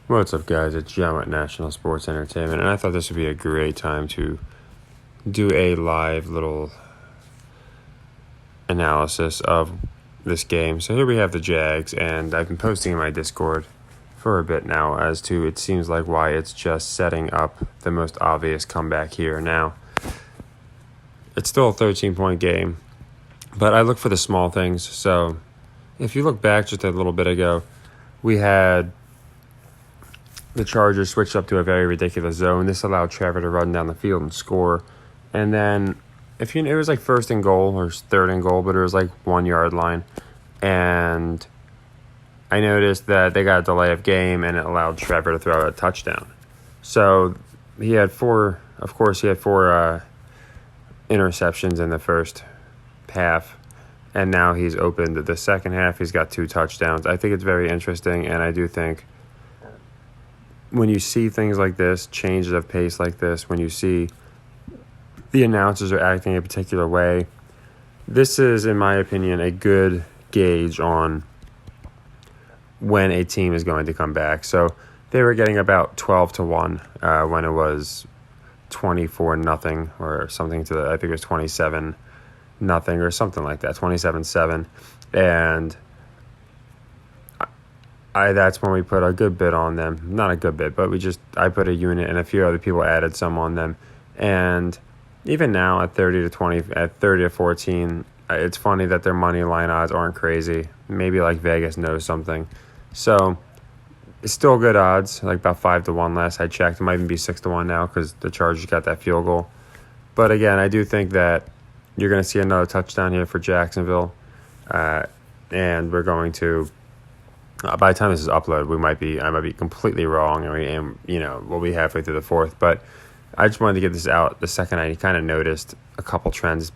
What's up, guys? It's John at National Sports Entertainment, and I thought this would be a great time to do a live little analysis of this game. So here we have the Jags, and I've been posting in my Discord for a bit now as to it seems like why it's just setting up the most obvious comeback here. Now, it's still a 13-point game, but I look for the small things. So if you look back just a little bit ago, we had the Chargers switched up to a very ridiculous zone. This allowed Trevor to run down the field and score. And then, it was like first and goal or third and goal, but it was like 1 yard line. And I noticed that they got a delay of game, and it allowed Trevor to throw a touchdown. So he had four interceptions in the first half. And now he's opened the second half. He's got 2 touchdowns. I think it's very interesting, and I do think when you see things like this, changes of pace like this, when you see the announcers are acting a particular way, this is, in my opinion, a good gauge on when a team is going to come back. So they were getting about 12-1 when it was 24-0 or something I think it was 27-0 or something like that, 27-7. And that's when we put a good bid on them. Not a good bid, but I put a unit, and a few other people added some on them. And even now at 30-20, at 30-14, it's funny that their money line odds aren't crazy. Maybe like Vegas knows something. So it's still good odds, like about 5-1 last I checked. It might even be 6-1 now because the Chargers got that field goal. But again, I do think that you're going to see another touchdown here for Jacksonville, and we're going to. By the time this is uploaded, I might be completely wrong, and we'll be halfway through the fourth. But I just wanted to get this out the second I kind of noticed a couple trends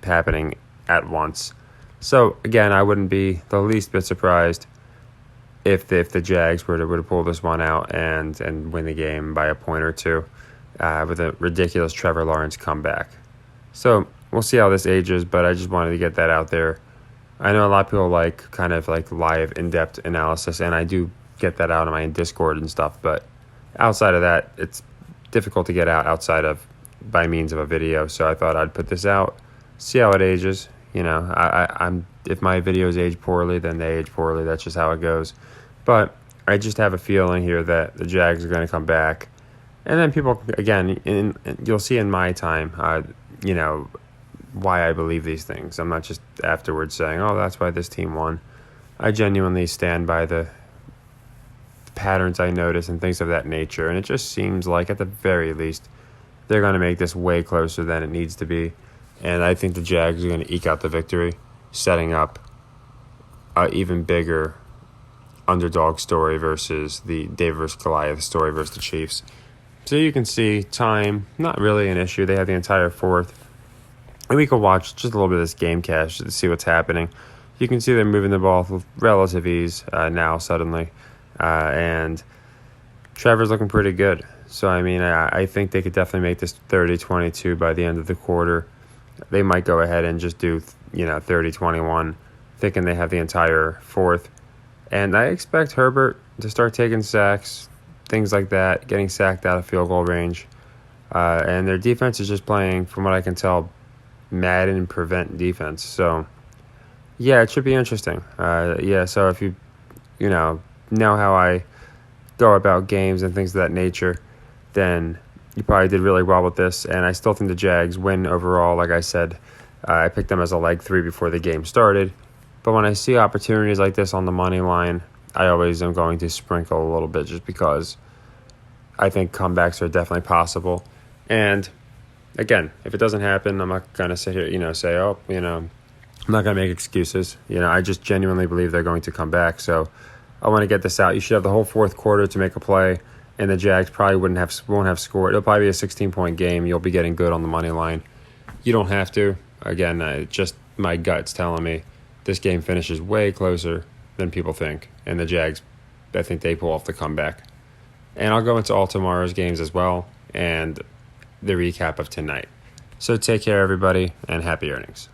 happening at once. So again, I wouldn't be the least bit surprised if the Jags were to pull this one out and win the game by a point or two with a ridiculous Trevor Lawrence comeback. So we'll see how this ages, but I just wanted to get that out there. I know a lot of people like kind of like live, in-depth analysis, and I do get that out on my Discord and stuff, but outside of that, it's difficult to get outside of by means of a video, so I thought I'd put this out, see how it ages. I'm if my videos age poorly, then they age poorly. That's just how it goes. But I just have a feeling here that the Jags are going to come back, and then people, again, you'll see in my time, why I believe these things. I'm not just afterwards saying, oh, that's why this team won. I genuinely stand by the patterns I notice and things of that nature, and it just seems like at the very least they're going to make this way closer than it needs to be, and I think the Jags are going to eke out the victory, setting up an even bigger underdog story versus the David versus Goliath story versus the Chiefs. So you can see time, not really an issue. They have the entire fourth. And we can watch just a little bit of this game cache to see what's happening. You can see they're moving the ball with relative ease now suddenly. And Trevor's looking pretty good. So, I think they could definitely make this 30-22 by the end of the quarter. They might go ahead and just do, 30-21, thinking they have the entire fourth. And I expect Herbert to start taking sacks, things like that, getting sacked out of field goal range. And their defense is just playing, from what I can tell, Madden prevent defense. So yeah, it should be interesting. So if you know how I go about games and things of that nature, then you probably did really well with this. And I still think the Jags win overall. Like I said, I picked them as a leg 3 before the game started, but when I see opportunities like this on the money line, I always am going to sprinkle a little bit, just because I think comebacks are definitely possible. And again, if it doesn't happen, I'm not going to sit here, say, I'm not going to make excuses. I just genuinely believe they're going to come back. So I want to get this out. You should have the whole fourth quarter to make a play, and the Jags probably won't have scored. It'll probably be a 16-point game. You'll be getting good on the money line. You don't have to. Again, just my gut's telling me this game finishes way closer than people think. And the Jags, I think they pull off the comeback. And I'll go into all tomorrow's games as well, and the recap of tonight. So take care, everybody, and happy earnings.